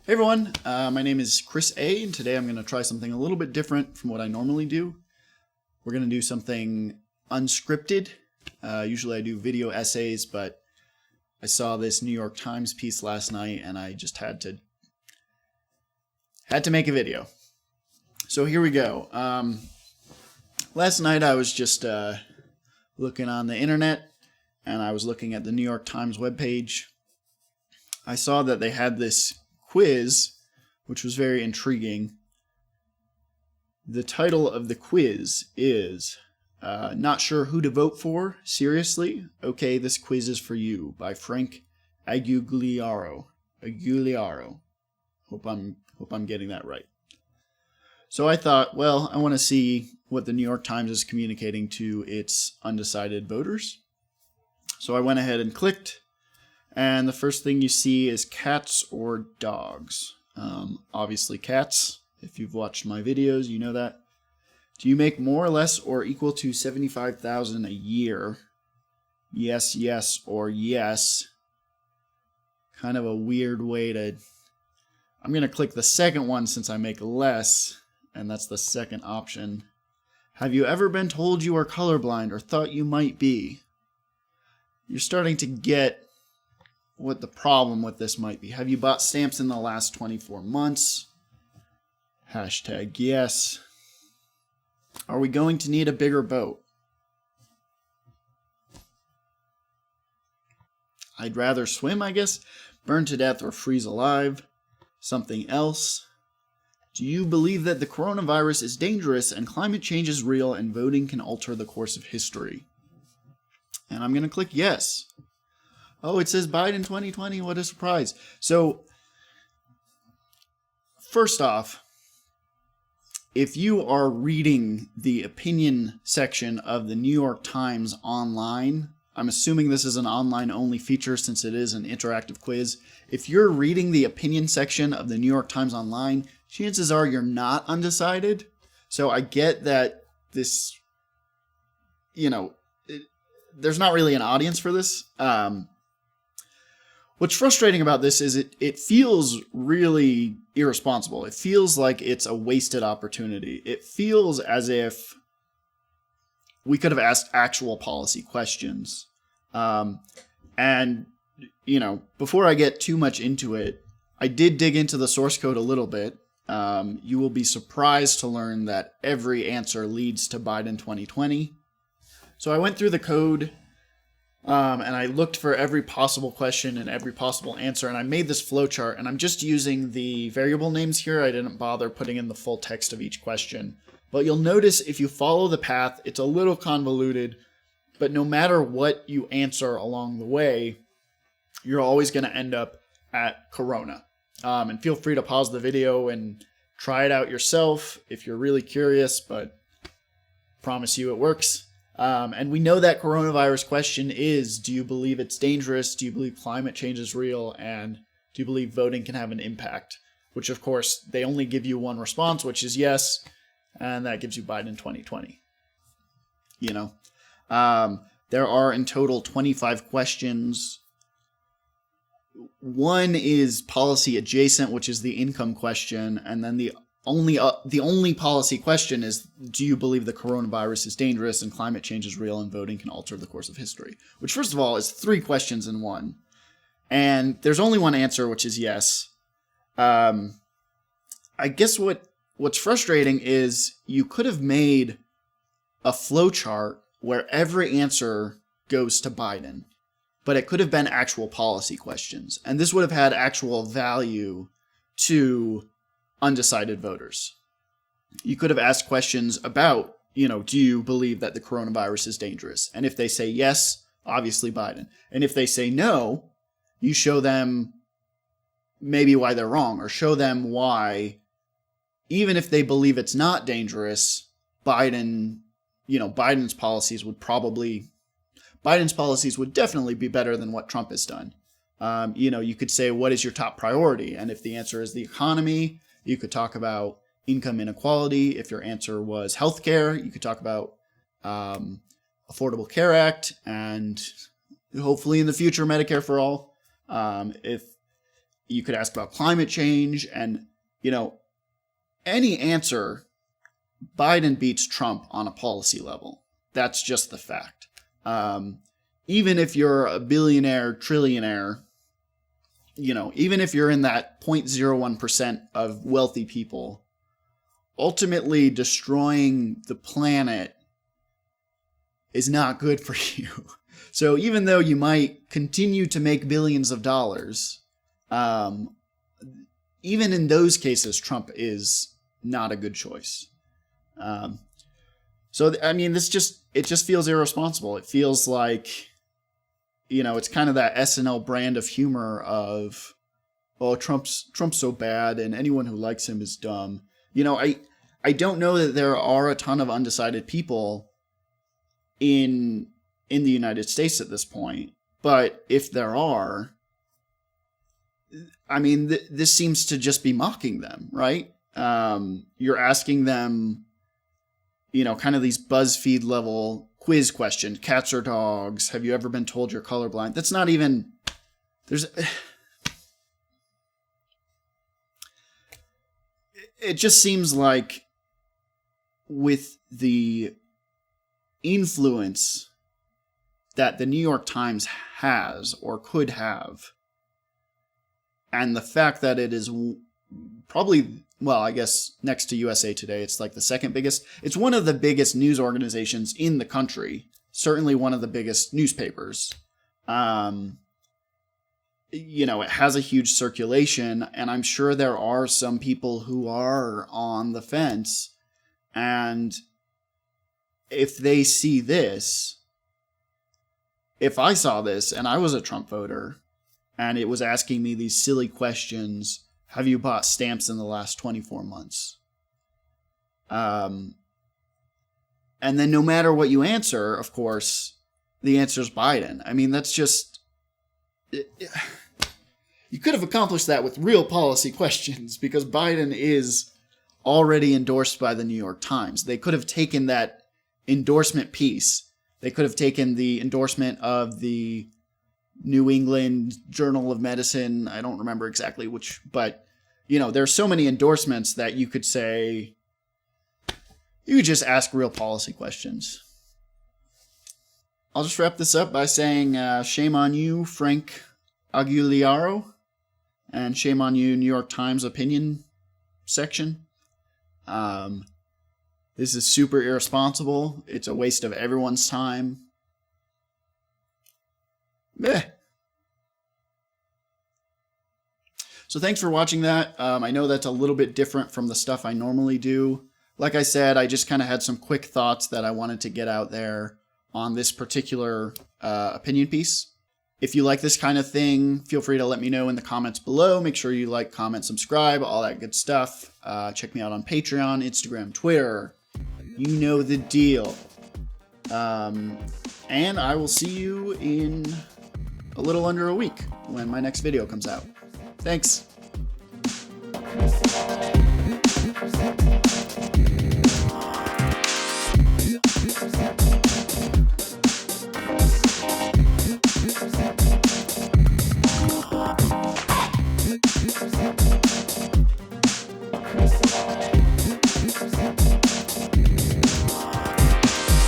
Hey everyone, my name is Chris A, and today I'm going to try something a little bit different from what I normally do. We're going to do something unscripted. Usually I do video essays, but I saw this New York Times piece last night and I just had to make a video. So here we go. Last night I was just looking on the internet and I was looking at the New York Times webpage. I saw that they had this quiz, which was very intriguing. The title of the quiz is Not Sure Who to Vote For? Seriously? Okay, this quiz is for you, by Frank Agugliaro. Hope I'm getting that right. So I thought, well, I want to see what the New York Times is communicating to its undecided voters. So I went ahead and clicked. And the first thing you see is cats or dogs. Obviously cats. If you've watched my videos, you know that. Do you make more or less or equal to $75,000 a year? Yes, yes, or yes. Kind of a weird way to... I'm going to click the second one since I make less, and that's the second option. Have you ever been told you are colorblind or thought you might be? You're starting to get what the problem with this might be. Have you bought stamps in the last 24 months? Hashtag yes. Are we going to need a bigger boat? I'd rather swim, I guess. Burn to death or freeze alive. Something else. Do you believe that the coronavirus is dangerous and climate change is real and voting can alter the course of history? And I'm going to click yes. Oh, it says Biden 2020. What a surprise. So, first off, if you are reading the opinion section of the New York Times online, I'm assuming this is an online-only feature since it is an interactive quiz. If you're reading the opinion section of the New York Times online, chances are you're not undecided. So I get that this, there's not really an audience for this. What's frustrating about this is it feels really irresponsible. It feels like it's a wasted opportunity. It feels as if we could have asked actual policy questions. Before I get too much into it, I did dig into the source code a little bit. You will be surprised to learn that every answer leads to Biden 2020. So I went through the code. And I looked for every possible question and every possible answer, and I made this flowchart, and I'm just using the variable names here. I didn't bother putting in the full text of each question. But you'll notice if you follow the path, it's a little convoluted, but no matter what you answer along the way, you're always going to end up at Corona. And feel free to pause the video and try it out yourself if you're really curious, but I promise you it works. And we know that coronavirus question is, do you believe it's dangerous? Do you believe climate change is real? And do you believe voting can have an impact? Which, of course, they only give you one response, which is yes. And that gives you Biden 2020. There are in total 25 questions. One is policy adjacent, which is the income question. And then the only policy question is, do you believe the coronavirus is dangerous and climate change is real and voting can alter the course of history? Which, first of all, is 3 questions in one. And there's only one answer, which is yes. I guess what's frustrating is you could have made a flowchart where every answer goes to Biden, but it could have been actual policy questions. And this would have had actual value to undecided voters. You could have asked questions about, do you believe that the coronavirus is dangerous? And if they say yes, obviously Biden. And if they say no, you show them maybe why they're wrong, or show them why, even if they believe it's not dangerous, Biden's policies would definitely be better than what Trump has done. You could say, what is your top priority? And if the answer is the economy, you could talk about income inequality. If your answer was healthcare, you could talk about Affordable Care Act and hopefully in the future Medicare for all. If You could ask about climate change, and, any answer, Biden beats Trump on a policy level. That's just the fact. Even if you're a billionaire, trillionaire, even if you're in that 0.01% of wealthy people, ultimately destroying the planet is not good for you. So even though you might continue to make billions of dollars, even in those cases, Trump is not a good choice. It just feels irresponsible. It feels like, it's kind of that SNL brand of humor of, oh, Trump's so bad and anyone who likes him is dumb. I don't know that there are a ton of undecided people in the United States at this point, but if there are, this seems to just be mocking them, right? You're asking them, kind of these BuzzFeed level quiz questions. Cats or dogs? Have you ever been told you're colorblind? That's not even... It just seems like with the influence that the New York Times has or could have, and the fact that it is probably, well, I guess next to USA Today, it's like the second biggest. It's one of the biggest news organizations in the country. Certainly one of the biggest newspapers. It has a huge circulation, and I'm sure there are some people who are on the fence. And if they see this, if I saw this and I was a Trump voter and it was asking me these silly questions, have you bought stamps in the last 24 months? And then no matter what you answer, of course, the answer is Biden. That's just... You could have accomplished that with real policy questions because Biden is already endorsed by the New York Times. They could have taken that endorsement piece. They could have taken the endorsement of the New England Journal of Medicine. I don't remember exactly which, but there's so many endorsements that you could say, you could just ask real policy questions. I'll just wrap this up by saying, shame on you, Frank Aguiliaro, and shame on you, New York Times opinion section. This is super irresponsible. It's a waste of everyone's time. Meh. So thanks for watching that. I know that's a little bit different from the stuff I normally do. Like I said, I just kind of had some quick thoughts that I wanted to get out there on this particular opinion piece. If you like this kind of thing, feel free to let me know in the comments below. Make sure you like, comment, subscribe, all that good stuff. Check me out on Patreon, Instagram, Twitter. You know the deal. And I will see you in a little under a week when my next video comes out. Thanks.